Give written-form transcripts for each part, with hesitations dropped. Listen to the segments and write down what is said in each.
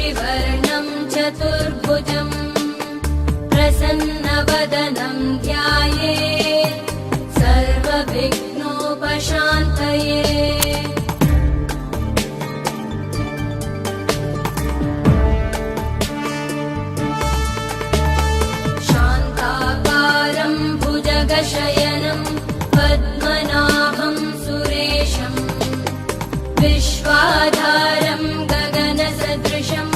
शशिवर्णं चतुर्भुजम् प्रसन्नवदनं ध्यायेत् सर्वविघ्नोपशान्तये। शान्ताकारं भुजगशयनं पद्मनाभं सुरेशं विश्वाधारं गगनसदृशं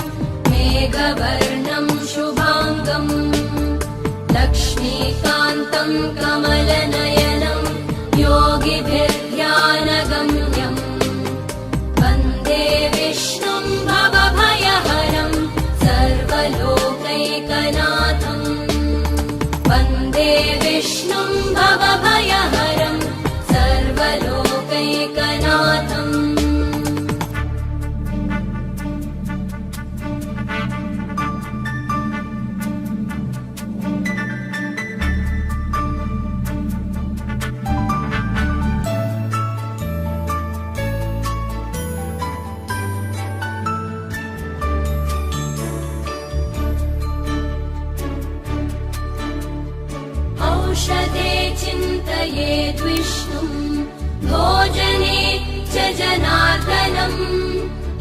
मेघवर्णं शुभाङ्गं लक्ष्मीकान्तं कमलनयनं योगिभिर्ध्यानगम्यं वन्दे विष्णुं भवभयहरं सर्वलोकैकनाथं वन्दे विष्णुं भवभयहरं सर्वलोकैकनाथम्। औषधे चिन्तयेद् विष्णुं भोजने च जनार्दनं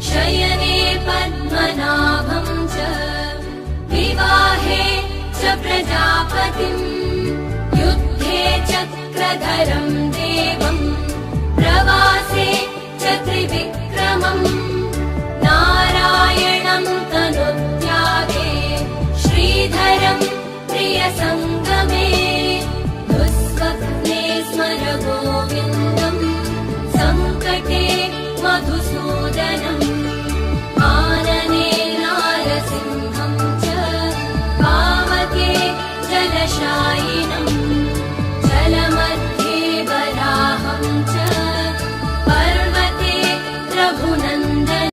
शयने पद्मनाभं च विवाहे च प्रजापतिं युद्धे चक्रधरं देवं प्रवासे च त्रिविक्रमं नारायणं तनुत्यागे श्रीधरं प्रियसङ्गं